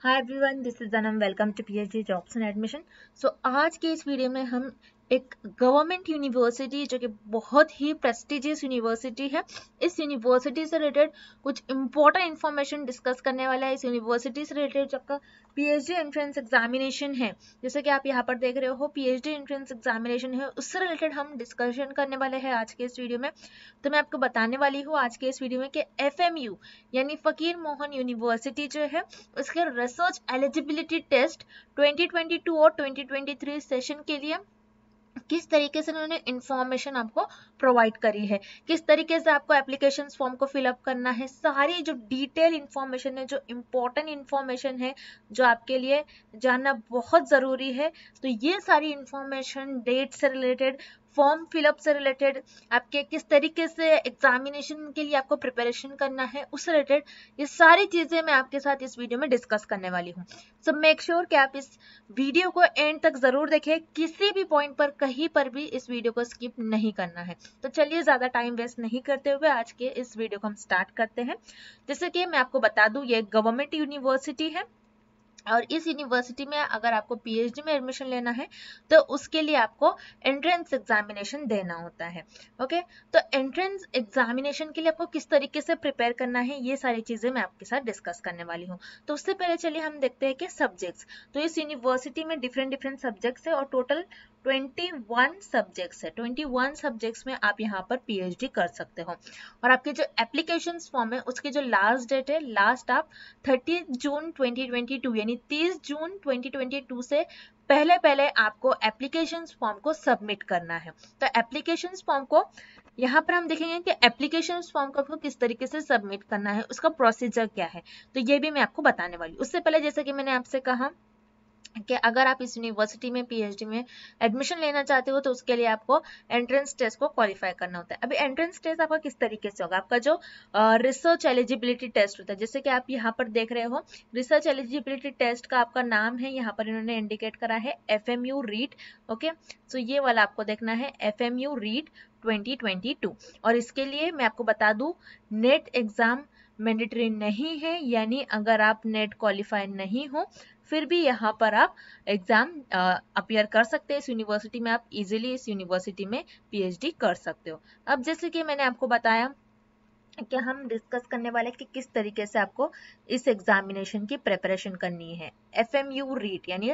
Hi everyone, this is Anam. Welcome to PhD jobs and admission. आज के इस video में हम एक गवर्नमेंट यूनिवर्सिटी जो कि बहुत ही प्रेस्टिजियस यूनिवर्सिटी है, इस यूनिवर्सिटी से रिलेटेड कुछ इंपॉर्टेंट इन्फॉर्मेशन डिस्कस करने वाला है। इस यूनिवर्सिटी से रिलेटेड जो आपका पीएचडी एंट्रेंस एग्जामिनेशन है, जैसे कि आप यहाँ पर देख रहे हो पीएचडी एंट्रेंस एग्जामिनेशन है, उससे रिलेटेड हम डिस्कशन करने वाले हैं आज के इस वीडियो में। तो मैं आपको बताने वाली हूँ आज के इस वीडियो में कि एफएमयू यानी फकीर मोहन यूनिवर्सिटी जो है उसके रिसर्च एलिजिबिलिटी टेस्ट 2022 और 2023 सेशन के लिए किस तरीके से उन्होंने इंफॉर्मेशन आपको प्रोवाइड करी है, किस तरीके से आपको एप्लीकेशन फॉर्म को फिलअप करना है, सारी जो डिटेल इंफॉर्मेशन है, जो इम्पोर्टेंट इंफॉर्मेशन है, जो आपके लिए जानना बहुत ज़रूरी है। तो ये सारी इंफॉर्मेशन डेट से रिलेटेड, फॉर्म फिलअप से रिलेटेड, आपके किस तरीके से एग्जामिनेशन के लिए आपको प्रिपरेशन करना है उससे रिलेटेड, ये सारी चीज़ें मैं आपके साथ इस वीडियो में डिस्कस करने वाली हूँ। सो मेक श्योर कि आप इस वीडियो को एंड तक जरूर देखें, किसी भी पॉइंट पर कहीं पर भी इस वीडियो को स्किप नहीं करना है। तो चलिए ज्यादा टाइम वेस्ट नहीं करते हुए आज के इस वीडियो को हम स्टार्ट करते हैं। जैसे कि मैं आपको बता दूं, ये गवर्नमेंट यूनिवर्सिटी है और इस यूनिवर्सिटी में अगर आपको पीएचडी में एडमिशन लेना है तो उसके लिए आपको एंट्रेंस एग्जामिनेशन देना होता है। ओके, तो एंट्रेंस एग्जामिनेशन के लिए आपको किस तरीके से प्रिपेयर करना है, ये सारी चीजें मैं आपके साथ डिस्कस करने वाली हूँ। तो उससे पहले चलिए हम देखते हैं कि सब्जेक्ट्स। तो इस यूनिवर्सिटी में डिफरेंट डिफरेंट सब्जेक्ट्स है और टोटल 21 सब्जेक्ट्स है। 21 सब्जेक्ट्स में आप यहाँ पर पीएचडी कर सकते हो। और आपके जो एप्लीकेशन फॉर्म है उसकी जो लास्ट डेट है, लास्ट आप 30 जून 2022 यानी 30 जून 2022 से पहले पहले आपको एप्लीकेशन फॉर्म को सबमिट करना है। तो एप्लीकेशन फॉर्म को यहाँ पर हम देखेंगे कि एप्लीकेशन फॉर्म को आपको किस तरीके से सबमिट करना है, उसका प्रोसीजर क्या है, तो ये भी मैं आपको बताने वाली हूँ। उससे पहले जैसे कि मैंने आपसे कहा कि अगर आप इस यूनिवर्सिटी में पीएचडी में एडमिशन लेना चाहते हो तो उसके लिए आपको एंट्रेंस टेस्ट को क्वालिफाई करना होता है। अभी एंट्रेंस टेस्ट आपका किस तरीके से होगा, आपका जो रिसर्च एलिजिबिलिटी टेस्ट होता है, जैसे कि आप यहाँ पर देख रहे हो रिसर्च एलिजिबिलिटी टेस्ट का आपका नाम है, यहाँ पर इन्होंने इंडिकेट करा है एफएमयू रीट। ओके, सो ये वाला आपको देखना है एफएमयू रीट 2022। और इसके लिए मैं आपको बता दूं, नेट एग्जाम मैंडेटरी नहीं है, यानी अगर आप नेट क्वालिफाई नहीं हो फिर भी यहाँ पर आप एग्जाम अपीयर कर सकते हैं। इस यूनिवर्सिटी में आप इजीली इस यूनिवर्सिटी में पीएचडी कर सकते हो। अब जैसे कि मैंने आपको बताया कि हम डिस्कस करने वाले कि किस तरीके से आपको इस एग्जामिनेशन की प्रिपरेशन करनी है, एफएमयू रीट यानी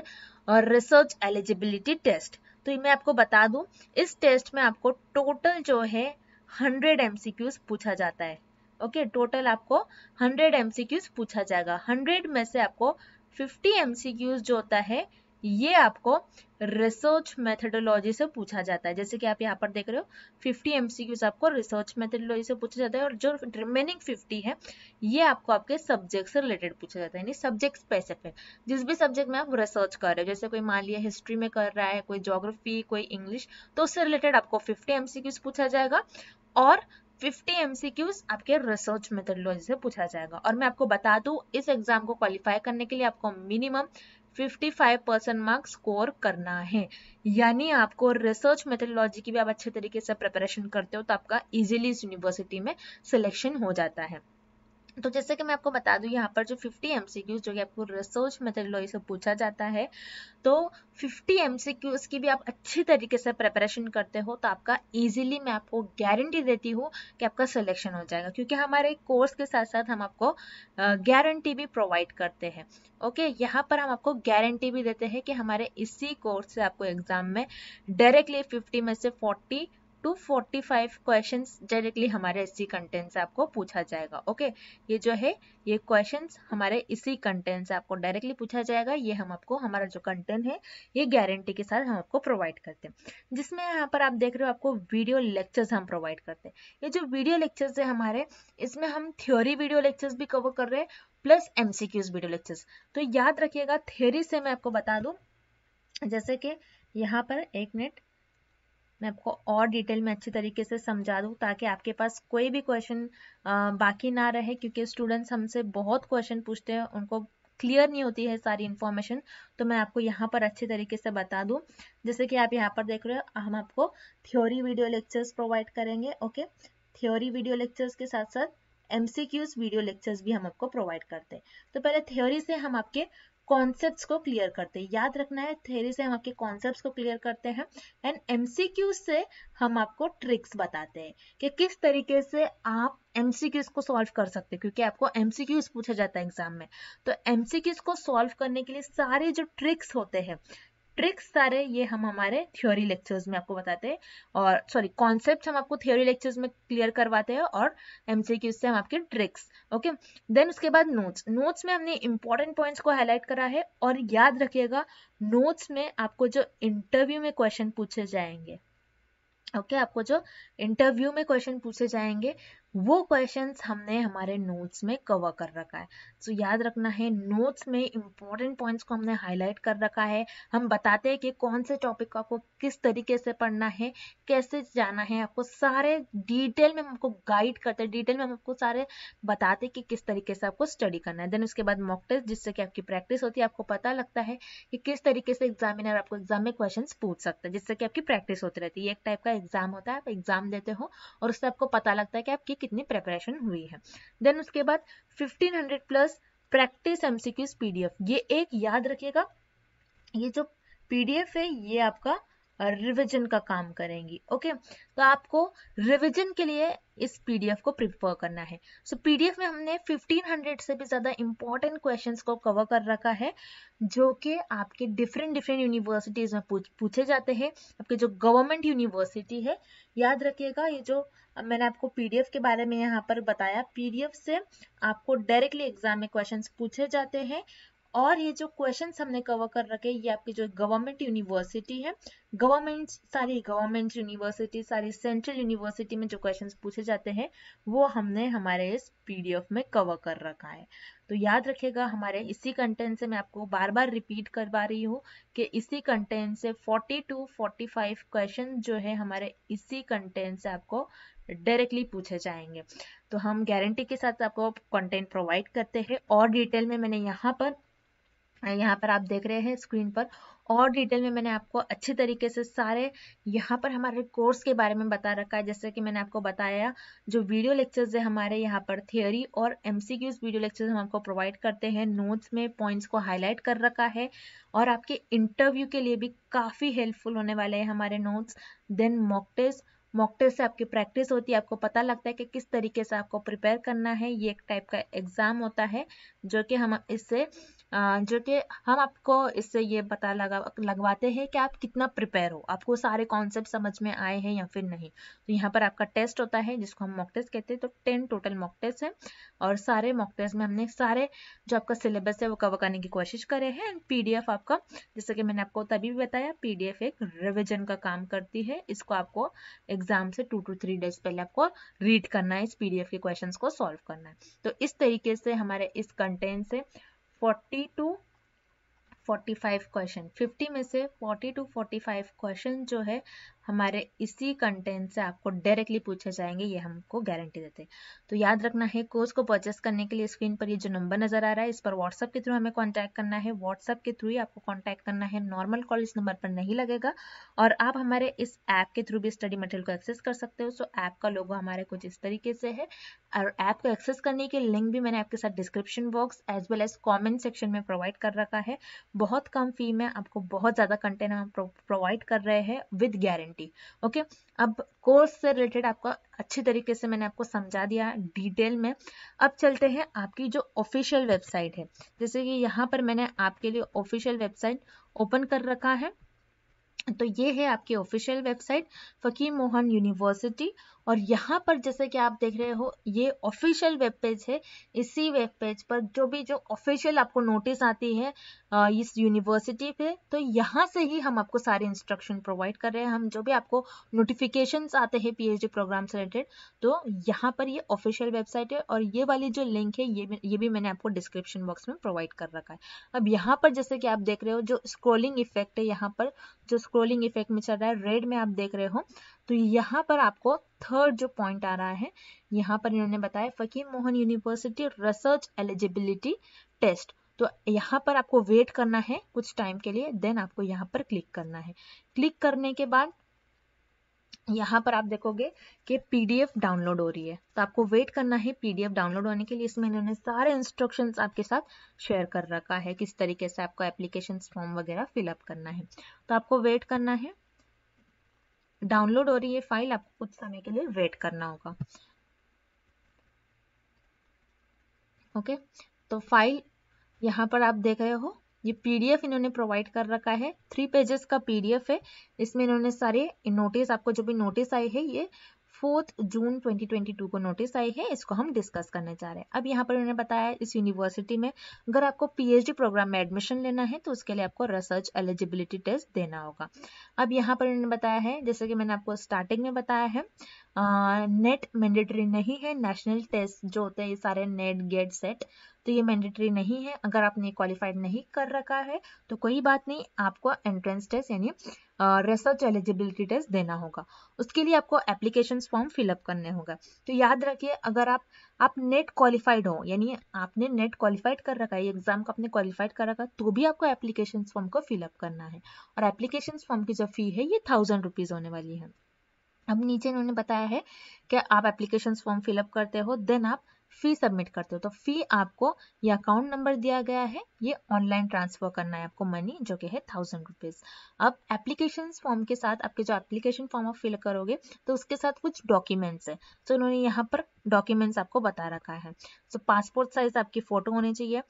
रिसर्च एलिजिबिलिटी टेस्ट। तो मैं आपको बता दूं, इस टेस्ट में आपको टोटल जो है 100 एमसीक्यूज पूछा जाता है। ओके, टोटल आपको 100 एमसीक्यूज पूछा जाएगा। 100 में से आपको 50 एमसीक्यूज जो होता है ये आपको रिसर्च मेथोडोलॉजी से पूछा जाता है। जैसे कि आप यहाँ पर देख रहे हो 50 एमसीक्यूज आपको रिसर्च मेथोडोलॉजी से पूछा जाता है और जो रिमेनिंग 50 है ये आपको आपके सब्जेक्ट से रिलेटेड पूछा जाता है, यानी सब्जेक्ट स्पेसिफिक। जिस भी सब्जेक्ट में आप रिसर्च कर रहे हो, जैसे कोई मान लिया हिस्ट्री में कर रहा है, कोई ज्योग्राफी, कोई इंग्लिश, तो उससे रिलेटेड आपको 50 एमसीक्यूज पूछा जाएगा और 50 एमसीक्यूज आपके रिसर्च मेथोडोलॉजी से पूछा जाएगा। और मैं आपको बता दूं, इस एग्जाम को क्वालिफाई करने के लिए आपको मिनिमम 55% मार्क्स स्कोर करना है, यानी आपको रिसर्च मेथोडोलॉजी की भी आप अच्छे तरीके से प्रिपरेशन करते हो तो आपका इजीली इस यूनिवर्सिटी में सिलेक्शन हो जाता है। तो जैसे कि मैं आपको बता दूं, यहाँ पर जो 50 एमसीक्यूज जो कि आपको रिसर्च मेथोडोलॉजी से पूछा जाता है, तो 50 एमसीक्यूज की भी आप अच्छी तरीके से प्रिपरेशन करते हो तो आपका इजीली मैं आपको गारंटी देती हूँ कि आपका सिलेक्शन हो जाएगा, क्योंकि हमारे कोर्स के साथ साथ हम आपको गारंटी भी प्रोवाइड करते हैं। ओके, यहाँ पर हम आपको गारंटी भी देते हैं कि हमारे इसी कोर्स से आपको एग्जाम में डायरेक्टली 50 में से 40 to 45 क्वेश्चंस डायरेक्टली हमारे इसी कंटेंट से आपको पूछा जाएगा। ओके, ये जो है ये क्वेश्चंस हमारे इसी कंटेंट से आपको डायरेक्टली पूछा जाएगा। ये हम आपको, हमारा जो कंटेंट है ये गारंटी के साथ हम आपको प्रोवाइड करते हैं, जिसमें यहाँ पर आप देख रहे हो आपको वीडियो लेक्चर्स हम प्रोवाइड करते हैं। ये जो वीडियो लेक्चर्स है हमारे, इसमें हम थ्योरी वीडियो लेक्चर्स भी कवर कर रहे हैं प्लस एमसीक्यूज वीडियो लेक्चर्स। तो याद रखिएगा, थ्योरी से मैं आपको बता दूं, जैसे कि यहाँ पर एक मिनट मैं आपको और डिटेल में अच्छी तरीके से समझा दूं ताकि आपके पास कोई भी क्वेश्चन बाकी ना रहे, क्योंकि स्टूडेंट्स हमसे बहुत क्वेश्चन पूछते हैं, उनको क्लियर नहीं होती है सारी इन्फॉर्मेशन। तो मैं आपको यहाँ पर अच्छे तरीके से बता दूं, जैसे कि आप यहाँ पर देख रहे हो हम आपको थ्योरी वीडियो लेक्चर्स प्रोवाइड करेंगे। ओके, थ्योरी वीडियो लेक्चर्स के साथ साथ MCQs वीडियो लेक्चर्स भी हम आपको प्रोवाइड करते हैं। तो पहले थ्योरी से हम आपके कॉन्सेप्ट्स को क्लियर करते हैं, याद रखना है थ्योरी से हम आपके कॉन्सेप्ट्स को क्लियर करते हैं, एंड MCQs से हम आपको ट्रिक्स बताते हैं कि किस तरीके से आप MCQs को सॉल्व कर सकते हैं, क्योंकि आपको MCQs पूछा जाता है एग्जाम में। तो MCQs को सॉल्व करने के लिए सारे जो ट्रिक्स होते हैं, ट्रिक्स सारे ये हम हमारे थ्योरी लेक्चर्स में आपको बताते हैं, और सॉरी कॉन्सेप्ट हम आपको थ्योरी लेक्चर्स में क्लियर करवाते हैं और MCQ से हम आपके ट्रिक्स। ओके, देन उसके बाद नोट्स में हमने इंपॉर्टेंट पॉइंट्स को हाईलाइट करा है, और याद रखिएगा नोट्स में आपको जो इंटरव्यू में क्वेश्चन पूछे जाएंगे, ओके आपको जो इंटरव्यू में क्वेश्चन पूछे जाएंगे वो क्वेश्चंस हमने हमारे नोट्स में कवर कर रखा है। तो याद रखना है नोट्स में इंपॉर्टेंट पॉइंट्स को हमने हाईलाइट कर रखा है। हम बताते हैं कि कौन से टॉपिक को आपको किस तरीके से पढ़ना है, कैसे जाना है, आपको सारे डिटेल में हम आपको गाइड करते हैं, डिटेल में हम आपको सारे बताते हैं कि किस तरीके से आपको स्टडी करना है। देन उसके बाद मॉक टेस्ट, जिससे कि आपकी प्रैक्टिस होती है, आपको पता लगता है कि किस तरीके से एग्जामिनर आपको एग्जाम में क्वेश्चन पूछ सकता है, जिससे कि आपकी प्रैक्टिस होती रहती है। ये एक टाइप का एग्जाम होता है, आप एग्जाम देते हो और उससे आपको पता लगता है कि आपकी कितनी प्रिपरेशन हुई है। देन उसके बाद 1500 प्लस प्रैक्टिस MCQs PDF, ये एक याद रखिएगा, ये जो PDF है ये आपका रिवीजन का काम करेंगी। ओके, तो आपको रिवीजन के लिए इस PDF को प्रिफर करना है। सो PDF में हमने 1500 से भी ज्यादा इंपॉर्टेंट क्वेश्चंस को कवर कर रखा है, जो कि आपके डिफरेंट यूनिवर्सिटीज में पूछे जाते हैं। आपके जो गवर्नमेंट यूनिवर्सिटी है, याद रखिएगा ये जो मैंने आपको PDF के बारे में यहाँ पर बताया, PDF से आपको डायरेक्टली एग्जाम में क्वेश्चंस पूछे जाते हैं, और ये जो क्वेश्चंस हमने कवर कर रखे ये आपकी जो गवर्नमेंट यूनिवर्सिटी है, सारी गवर्नमेंट यूनिवर्सिटी, सारी सेंट्रल यूनिवर्सिटी में जो क्वेश्चंस पूछे जाते हैं वो हमने हमारे इस PDF में कवर कर रखा है। तो याद रखिएगा हमारे इसी कंटेंट से, मैं आपको बार बार रिपीट करवा रही हूँ कि इसी कंटेंट से 40 to 45 क्वेश्चन जो है हमारे इसी कंटेंट से आपको डायरेक्टली पूछे जाएंगे। तो हम गारंटी के साथ आपको कंटेंट प्रोवाइड करते हैं, और डिटेल में मैंने यहाँ पर आप देख रहे हैं स्क्रीन पर, और डिटेल में मैंने आपको अच्छी तरीके से सारे यहाँ पर हमारे कोर्स के बारे में बता रखा है। जैसे कि मैंने आपको बताया जो वीडियो लेक्चर्स है हमारे यहाँ पर थियोरी और MCQs वीडियो लेक्चर्स हम आपको प्रोवाइड करते हैं, नोट्स में पॉइंट्स को हाईलाइट कर रखा है, और आपके इंटरव्यू के लिए भी काफ़ी हेल्पफुल होने वाले हैं हमारे नोट्स। देन मॉक टेस्ट से आपकी प्रैक्टिस होती है, आपको पता लगता है कि किस तरीके से आपको प्रिपेयर करना है। ये एक टाइप का एग्जाम होता है जो कि हम आपको इससे ये पता लगवाते हैं कि आप कितना प्रिपेयर हो, आपको सारे कॉन्सेप्ट समझ में आए हैं या फिर नहीं। तो यहाँ पर आपका टेस्ट होता है जिसको हम मॉक टेस्ट कहते हैं। तो 10 टोटल मॉक टेस्ट है, और सारे मॉक टेस्ट में हमने सारे जो आपका सिलेबस है वो कवर करने की कोशिश करे हैं। एंड PDF आपका, जैसे कि मैंने आपको तभी भी बताया, PDF एक रिविजन का काम करती है। इसको आपको एग्जाम से 2 to 3 डेज पहले आपको रीड करना है, इस PDF के क्वेश्चंस को सॉल्व करना है। तो इस तरीके से हमारे इस कंटेंट से 40 to 45 क्वेश्चन, 50 में से 40 to 45 क्वेश्चन जो है हमारे इसी कंटेंट से आपको डायरेक्टली पूछे जाएंगे, ये हमको गारंटी देते हैं। तो याद रखना है, कोर्स को परचेस करने के लिए स्क्रीन पर ये जो नंबर नजर आ रहा है इस पर व्हाट्सएप के थ्रू हमें कांटेक्ट करना है, व्हाट्सएप के थ्रू ही आपको कांटेक्ट करना है, नॉर्मल कॉल इस नंबर पर नहीं लगेगा। और आप हमारे इस ऐप के थ्रू भी स्टडी मटेरियल को एक्सेस कर सकते हो। सो ऐप का लोगो हमारे कुछ इस तरीके से है, और ऐप को एक्सेस करने के लिंक भी मैंने आपके साथ description box as well as comment section में प्रोवाइड कर रखा है। बहुत कम फी में आपको बहुत ज़्यादा कंटेंट हम प्रोवाइड कर रहे हैं विद गारंटी। ओके, अब कोर्स से रिलेटेड आपको अच्छी तरीके से मैंने आपको समझा दिया डिटेल में। अब चलते हैं आपकी जो ऑफिशियल वेबसाइट है, जैसे कि यहाँ पर मैंने आपके लिए ऑफिशियल वेबसाइट ओपन कर रखा है। तो ये है आपकी ऑफिशियल वेबसाइट फकीर मोहन यूनिवर्सिटी, और यहाँ पर जैसे कि आप देख रहे हो ये ऑफिशियल वेब पेज है। इसी वेब पेज पर जो ऑफिशियल आपको नोटिस आती है इस यूनिवर्सिटी पे, तो यहाँ से ही हम आपको सारे इंस्ट्रक्शन प्रोवाइड कर रहे हैं। हम जो भी आपको नोटिफिकेशंस आते हैं PhD प्रोग्राम से रिलेटेड, तो यहाँ पर ये ऑफिशियल वेबसाइट है, और ये वाली जो लिंक है ये भी मैंने आपको डिस्क्रिप्शन बॉक्स में प्रोवाइड कर रखा है। अब यहाँ पर जैसे कि आप देख रहे हो जो स्क्रोलिंग इफेक्ट है, यहाँ पर जो स्क्रोलिंग इफेक्ट में चल रहा है रेड में आप देख रहे हो, तो यहाँ पर आपको थर्ड जो पॉइंट आ रहा है, यहाँ पर इन्होंने बताया Fakir Mohan university research eligibility test. तो यहाँ पर आपको वेट करना है कुछ टाइम के लिए, देन आपको यहाँ पर क्लिक करना है। क्लिक करने के बाद यहाँ पर आप देखोगे कि पीडीएफ डाउनलोड हो रही है, तो आपको वेट करना है पीडीएफ डाउनलोड होने के लिए। इसमें इन्होंने सारे इंस्ट्रक्शंस आपके साथ शेयर कर रखा है, किस तरीके से आपको एप्लीकेशन फॉर्म वगैरह फिलअप करना है। तो आपको वेट करना है, डाउनलोड हो रही है फाइल, आपको कुछ समय के लिए वेट करना होगा। ओके, तो फाइल यहाँ पर आप देख रहे हो, ये पीडीएफ इन्होंने प्रोवाइड कर रखा है, 3 पेजेस का पीडीएफ है। इसमें इन्होंने सारे नोटिस, आपको जो भी नोटिस आए हैं, ये 4 जून 2022 को नोटिस आई है, इसको हम डिस्कस करने जा रहे हैं। अब यहाँ पर उन्होंने बताया है इस यूनिवर्सिटी में अगर आपको पीएचडी प्रोग्राम में एडमिशन लेना है तो उसके लिए आपको रिसर्च एलिजिबिलिटी टेस्ट देना होगा। अब यहाँ पर उन्होंने बताया है, जैसे कि मैंने आपको स्टार्टिंग में बताया है, नेट मैंडेटरी नहीं है। नेशनल टेस्ट जो होते हैं ये सारे नेट गेट सेट, तो ये मैंडेटरी नहीं है। अगर आपने क्वालिफाइड नहीं कर रखा है तो कोई बात नहीं, आपको एंट्रेंस टेस्ट यानी रिसर्च एलिजिबिलिटी टेस्ट देना होगा। उसके लिए आपको एप्लीकेशन फॉर्म फिलअप करने होगा। तो याद रखिए, अगर आप नेट क्वालिफाइड हो, यानी आपने नेट क्वालिफाइड कर रखा है, एग्जाम को आपने क्वालिफाइड कर रखा है, तो भी आपको एप्लीकेशन फॉर्म को फिलअप करना है। और एप्लीकेशन फॉर्म की जो फी है ये 1000 रुपीज होने वाली है। अब नीचे इन्होंने बताया है कि आप एप्लीकेशन फॉर्म फिलअप करते हो, देन आप फी सबमिट करते हो। तो फी आपको, ये अकाउंट नंबर दिया गया है, ये ऑनलाइन ट्रांसफर करना है आपको मनी, जो कि है 1000 रुपीज। अब एप्लीकेशन फॉर्म के साथ, आपके जो एप्लीकेशन फॉर्म आप फिल करोगे तो उसके साथ कुछ डॉक्यूमेंट्स है, तो उन्होंने यहाँ पर डॉक्यूमेंट्स आपको बता रखा है। तो पासपोर्ट साइज आपकी फोटो होनी चाहिए,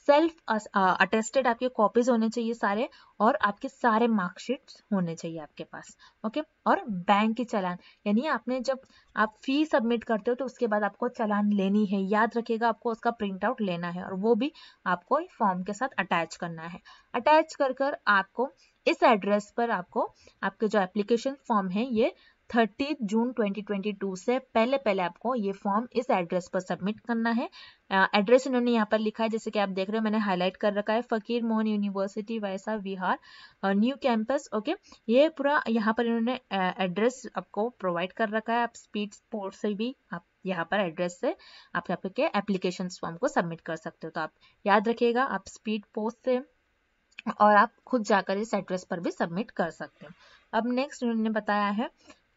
सेल्फ अटेस्टेड आपके कॉपीज होने चाहिए सारे, और आपके सारे मार्कशीट्स होने चाहिए आपके पास। ओके, और बैंक की चालान, यानी आपने जब आप फी सबमिट करते हो तो उसके बाद आपको चालान लेनी है, याद रखिएगा, आपको उसका प्रिंट आउट लेना है और वो भी आपको फॉर्म के साथ अटैच करना है। अटैच कर आपको इस एड्रेस पर, आपको आपके जो एप्लीकेशन फॉर्म है ये 30 जून 2022 से पहले आपको ये फॉर्म इस एड्रेस पर सबमिट करना है। एड्रेस इन्होंने यहाँ पर लिखा है, जैसे कि आप देख रहे हो, मैंने हाईलाइट कर रखा है, फकीर मोहन यूनिवर्सिटी वैसा विहार न्यू कैंपस। ओके, ये पूरा यहाँ पर इन्होंने एड्रेस आपको प्रोवाइड कर रखा है। आप स्पीड पोस्ट से भी आप यहाँ पर एड्रेस से आप आपके एप्लीकेशन फॉर्म को सबमिट कर सकते हो। तो आप याद रखिएगा, आप स्पीड पोस्ट से और आप खुद जाकर इस एड्रेस पर भी सबमिट कर सकते हो। अब नेक्स्ट उन्होंने बताया है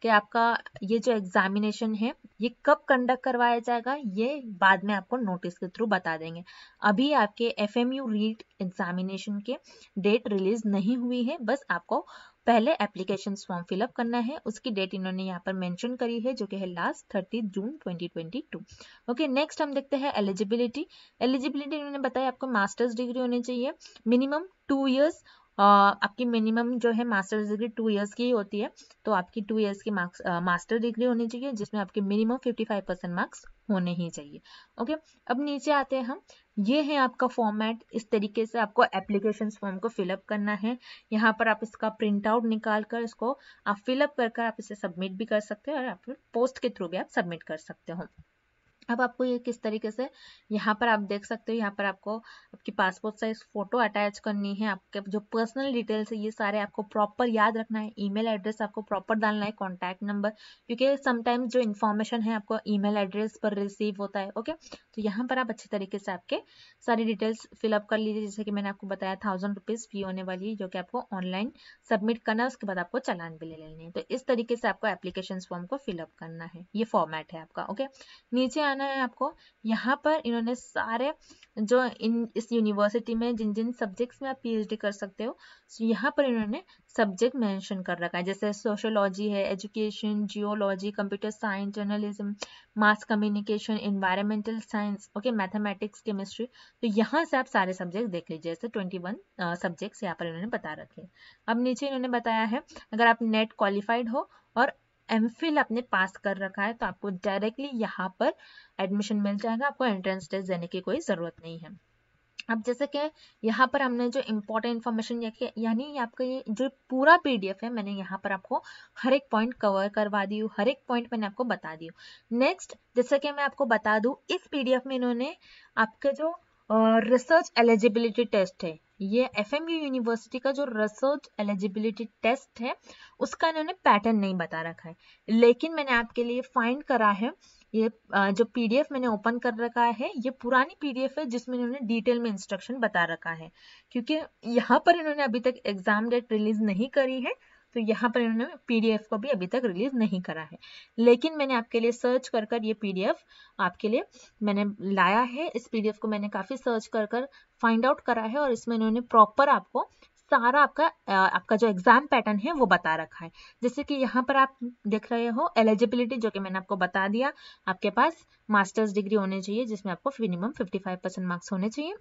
कि आपका ये जो एग्जामिनेशन है ये कब कंडक्ट करवाया जाएगा, ये बाद में आपको नोटिस के थ्रू बता देंगे। अभी आपके FMU रीट एग्जामिनेशन के डेट रिलीज नहीं हुई है, बस आपको पहले एप्लीकेशन फॉर्म फिलअप करना है, उसकी डेट इन्होंने यहाँ पर मेंशन करी है, जो कि है लास्ट 30 जून 2022। ओके, नेक्स्ट हम देखते हैं एलिजिबिलिटी। एलिजिबिलिटी इन्होंने बताया आपको मास्टर्स डिग्री होनी चाहिए, मिनिमम 2 इयर्स। आपकी मिनिमम जो है मास्टर्स डिग्री 2 इयर्स की होती है, तो आपकी 2 इयर्स की मास्टर डिग्री होनी चाहिए, जिसमें आपके मिनिमम 55% मार्क्स होने ही चाहिए। ओके, अब नीचे आते हैं हम, ये है आपका फॉर्मेट, इस तरीके से आपको एप्लीकेशन फॉर्म को फिलअप करना है। यहाँ पर आप इसका प्रिंट आउट निकाल कर इसको आप फिलअप कर आप इसे सबमिट भी कर सकते हो, और आप पोस्ट के थ्रू भी आप सबमिट कर सकते हो। अब आपको ये किस तरीके से, यहाँ पर आप देख सकते हो, यहाँ पर आपको आपकी पासपोर्ट साइज फोटो अटैच करनी है, आपके जो पर्सनल डिटेल्स है ये सारे आपको प्रॉपर याद रखना है, ईमेल एड्रेस आपको प्रॉपर डालना है, कॉन्टैक्ट नंबर, क्योंकि समटाइम्स जो इन्फॉर्मेशन है आपको ईमेल एड्रेस पर रिसीव होता है। ओके, तो यहाँ पर आप अच्छे तरीके से आपके सारी डिटेल्स फिलअप कर लीजिए, जैसे कि मैंने आपको बताया 1000 रुपीज फी होने वाली है, जो कि आपको ऑनलाइन सबमिट करना है, उसके बाद आपको चालान भी ले लेने हैं। तो इस तरीके से आपको एप्लीकेशन फॉर्म को फिलअप करना है, ये फॉर्मेट है आपका। ओके, नीचे आना है आपको, यहाँ पर इन्होंने सारे जो इस यूनिवर्सिटी में जिन जिन सब्जेक्ट्स में आप PhD कर सकते हो, यहाँ पर इन्होंने सब्जेक्ट मेंशन कर रखा है, जैसे सोशियोलॉजी है, education, geology, computer science, journalism, mass communication, environmental science, okay, mathematics, chemistry. तो यहाँ से आप सारे सब्जेक्ट देख लीजिए, जैसे 21 सब्जेक्ट्स यहाँ पर इन्होंने बता रखे हैं। अब नीचे इन्होंने बताया है, अगर आप नेट क्वालिफाइड हो और MPhil आपने पास कर रखा है तो आपको डायरेक्टली यहाँ पर एडमिशन मिल जाएगा, आपको एंट्रेंस टेस्ट देने की कोई जरूरत नहीं है। अब जैसे कि यहाँ पर हमने जो इम्पोर्टेंट इन्फॉर्मेशन, यानी आपका ये जो पूरा PDF है, मैंने यहाँ पर आपको हर एक पॉइंट कवर करवा दी हूँ, हर एक पॉइंट मैंने आपको बता दी हूँ। नेक्स्ट, जैसे कि मैं आपको बता दूँ, इस PDF में इन्होंने आपके जो रिसर्च एलिजिबिलिटी टेस्ट है, ये FMU यूनिवर्सिटी का जो रिसर्च एलिजिबिलिटी टेस्ट है उसका इन्होंने पैटर्न नहीं बता रखा है, लेकिन मैंने आपके लिए फाइंड करा है। ये जो PDF मैंने ओपन कर रखा है, ये पुरानी PDF है जिसमें इन्होंने डिटेल में इंस्ट्रक्शन बता रखा है, क्योंकि यहाँ पर इन्होंने अभी तक एग्जाम डेट रिलीज नहीं करी है, तो यहाँ पर इन्होंने PDF को भी अभी तक रिलीज नहीं करा है, लेकिन मैंने आपके लिए सर्च कर कर ये PDF आपके लिए मैंने लाया है। इस PDF को मैंने काफ़ी सर्च कर कर फाइंड आउट करा है और इसमें इन्होंने प्रॉपर आपको सारा आपका जो एग्जाम पैटर्न है वो बता रखा है। जैसे कि यहाँ पर आप देख रहे हो एलिजिबिलिटी, जो कि मैंने आपको बता दिया, आपके पास मास्टर्स डिग्री होनी चाहिए जिसमें आपको मिनिमम 55% मार्क्स होने चाहिए।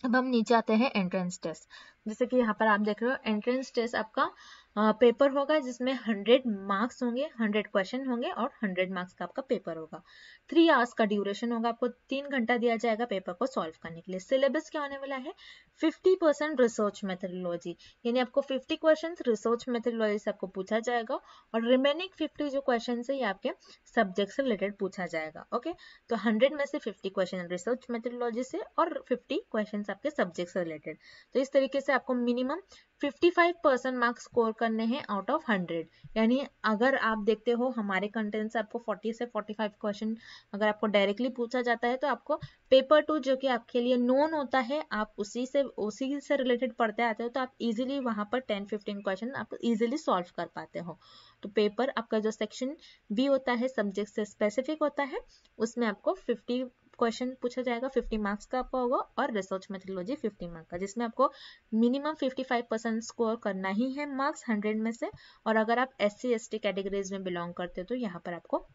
अब हम नीचे आते हैं एंट्रेंस टेस्ट। जैसे कि यहाँ पर आप देख रहे हो एंट्रेंस टेस्ट आपका पेपर होगा जिसमें 100 मार्क्स होंगे, 100 क्वेश्चन होंगे और 100 मार्क्स का आपका पेपर होगा। 3 आवर्स का ड्यूरेशन होगा, आपको 3 घंटा दिया जाएगा पेपर को सॉल्व करने के लिए। सिलेबस क्या होने वाला है? 50% रिसर्च मेथोडोलॉजी, यानी आपको 50 क्वेश्चन रिसर्च मेथोडोलॉजी से आपको पूछा जाएगा और रिमेनिंग 50 जो क्वेश्चन है ये आपके सब्जेक्ट से रिलेटेड पूछा जाएगा। ओके, तो 100 में से 50 क्वेश्चन रिसर्च मेथोडोलॉजी से और 50 क्वेश्चन आपके सब्जेक्ट से रिलेटेड। तो इस तरीके से आपको मिनिमम 55% मार्क्स स्कोर करने हैं आउट ऑफ 100। यानी अगर आप देखते हो हमारे कंटेंट से आपको 40 से 45 क्वेश्चन अगर आपको डायरेक्टली पूछा जाता है तो आपको पेपर 2 जो कि आपके लिए नोन होता है, आप उसी से रिलेटेड पढ़ते आते हो, तो आप इजीली वहां पर 10-15 क्वेश्चन आप इजीली सॉल्व कर पाते हो। तो पेपर आपका जो सेक्शन बी होता है सब्जेक्ट से स्पेसिफिक होता है, उसमें आपको 50 क्वेश्चन पूछा जाएगा, 50 मार्क्स का आपका होगा और रिसर्च मेथोडोलॉजी 50 मार्क्स का, जिसमें आपको मिनिमम 55% स्कोर करना ही है मार्क्स 100 में से। और अगर आप SC ST कैटेगरीज में बिलोंग करते हो तो यहाँ पर आपको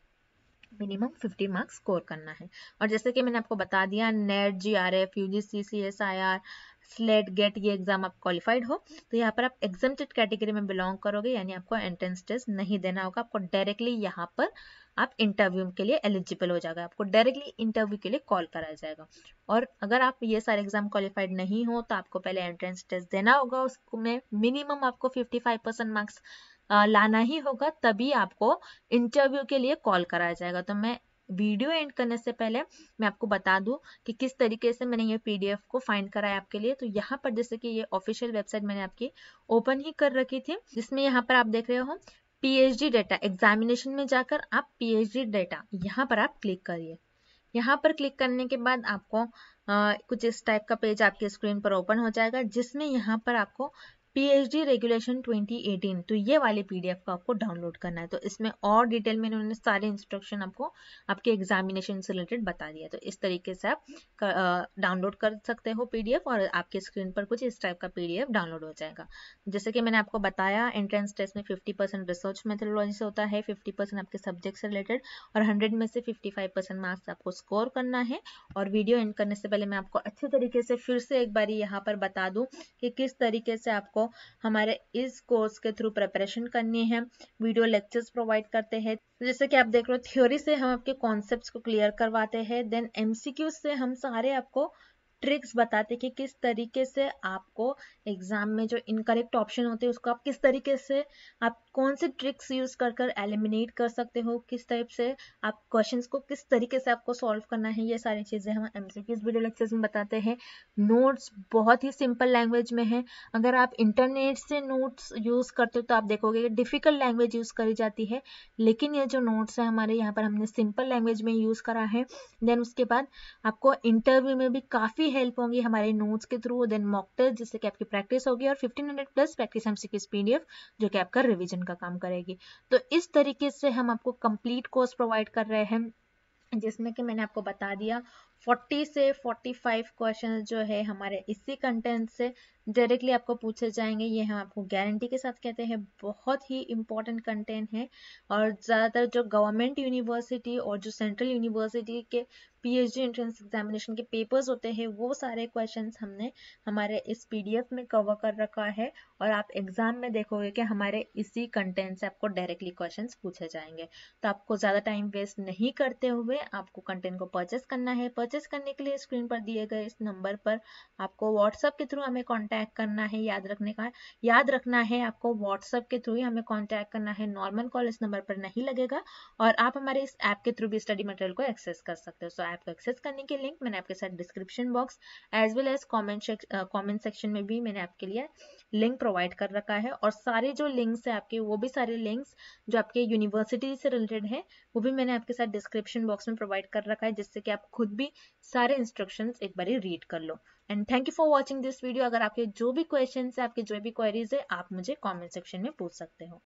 मिनिमम 50 मार्क्स स्कोर करना है। और जैसे कि मैंने आपको बता दिया NET, GRF, UGC, CSIR, SLET, GATE ये एग्जाम आप क्वालिफाइड हो तो यहाँ पर आप एग्जम्प्टेड कैटेगरी में बिलोंग करोगे, यानी आपको एंट्रेंस टेस्ट नहीं देना होगा, आपको डायरेक्टली यहाँ पर आप इंटरव्यू के लिए एलिजिबल हो जाएगा, आपको डायरेक्टली इंटरव्यू के लिए कॉल कराया जाएगा। और अगर आप ये सारे एग्जाम क्वालिफाइड नहीं हो तो आपको पहले एंट्रेंस टेस्ट देना होगा, उसमें मिनिमम आपको 55% मार्क्स लाना ही होगा, तभी आपको इंटरव्यू के लिए कॉल कराया जाएगा। तो मैं वीडियो एंड करने से पहले मैं आपको बता दूं कि किस तरीके से मैंने ये PDF को फाइंड करा है आपके लिए। तो यहाँ पर जैसे कि ये ऑफिशियल वेबसाइट मैंने आपकी ओपन ही कर रखी थी, जिसमें यहाँ पर आप देख रहे हो PhD डेटा एग्जामिनेशन में जाकर आप PhD डेटा यहाँ पर आप क्लिक करिए। यहाँ पर क्लिक करने के बाद आपको कुछ इस टाइप का पेज आपके स्क्रीन पर ओपन हो जाएगा, जिसमें यहाँ पर आपको PhD रेगुलेशन 2018 तो ये वाली PDF को आपको डाउनलोड करना है। तो इसमें और डिटेल में इन्होंने सारे इंस्ट्रक्शन आपको आपके एग्जामिनेशन से रिलेटेड बता दिया। तो इस तरीके से आप डाउनलोड कर सकते हो PDF और आपके स्क्रीन पर कुछ इस टाइप का PDF डाउनलोड हो जाएगा। जैसे कि मैंने आपको बताया एंट्रेंस टेस्ट में 50% रिसर्च मेथोडोलॉजी से होता है, 50% आपके सब्जेक्ट से रिलेटेड और 100 में से 55% मार्क्स आपको स्कोर करना है। और वीडियो एंड करने से पहले मैं आपको अच्छे तरीके से फिर से एक बार यहाँ पर बता दूं कि किस तरीके से आपको हमारे इस कोर्स के थ्रू प्रिपरेशन करनी है। वीडियो लेक्चर्स प्रोवाइड करते हैं, जैसे कि आप देख रहे हो थ्योरी से हम आपके कॉन्सेप्ट्स को क्लियर करवाते हैं, देन MCQ से हम सारे आपको ट्रिक्स बताते कि किस तरीके से आपको एग्जाम में जो इनकरेक्ट ऑप्शन होते हैं उसको आप किस तरीके से आप कौन से ट्रिक्स यूज कर कर एलिमिनेट कर सकते हो, किस टाइप से आप क्वेश्चंस को किस तरीके से आपको सॉल्व करना है, ये सारी चीजें हम MCQs वीडियो लेक्चर्स में बताते हैं। नोट्स बहुत ही सिंपल लैंग्वेज में है, अगर आप इंटरनेट से नोट्स यूज करते हो तो आप देखोगे कि डिफिकल्ट लैंग्वेज यूज करी जाती है, लेकिन ये जो नोट्स है हमारे यहाँ पर हमने सिंपल लैंग्वेज में यूज करा है। देन उसके बाद आपको इंटरव्यू में भी काफी हेल्प होगी हमारे नोट्स के थ्रू, देन मॉक टेस्ट जिससे कि आपकी प्रैक्टिस होगी और 1500 प्लस प्रैक्टिस MCQs PDF जो कि आपका रिवीजन का काम करेगी। तो इस तरीके से हम आपको कंप्लीट कोर्स प्रोवाइड कर रहे हैं, जिसमें कि मैंने आपको बता दिया 40 से 45 क्वेश्चन जो है हमारे इसी कंटेंट से डायरेक्टली आपको पूछे जाएंगे, ये हम आपको गारंटी के साथ कहते हैं। बहुत ही इंपॉर्टेंट कंटेंट है और ज़्यादातर जो गवर्नमेंट यूनिवर्सिटी और जो सेंट्रल यूनिवर्सिटी के PhD एंट्रेंस एग्जामिनेशन के पेपर्स होते हैं वो सारे क्वेश्चंस हमने हमारे इस PDF में कवर कर रखा है और आप एग्जाम में देखोगे कि हमारे इसी कंटेंट से आपको डायरेक्टली क्वेश्चंस पूछे जाएंगे। तो आपको ज़्यादा टाइम वेस्ट नहीं करते हुए आपको कंटेंट को परचेस करना है। परचेस करने के लिए स्क्रीन पर दिए गए इस नंबर पर आपको व्हाट्सएप के थ्रू हमें कॉन्टैक्ट करना है। याद रखना है आपको व्हाट्सएप के थ्रू ही हमें कॉन्टैक्ट करना है, नॉर्मल कॉल इस नंबर पर नहीं लगेगा। और आप हमारे इस ऐप के थ्रू भी स्टडी मटेरियल को एक्सेस कर सकते हो। सो ऐप को एक्सेस करने के लिंक मैंने आपके साथ description box as well as comment section में भी मैंने आपके लिए लिंक प्रोवाइड कर रखा है। और सारे जो लिंक्स है आपके वो भी सारे लिंक्स जो आपके यूनिवर्सिटी से रिलेटेड है वो भी मैंने आपके साथ डिस्क्रिप्शन बॉक्स में प्रोवाइड कर रखा है, जिससे कि आप खुद भी सारे इंस्ट्रक्शंस एक बार रीड कर लो। And thank you for watching this video. अगर आपके जो भी क्वेश्चन है, आपके जो भी क्वेरीज है, आप मुझे कॉमेंट सेक्शन में पूछ सकते हो।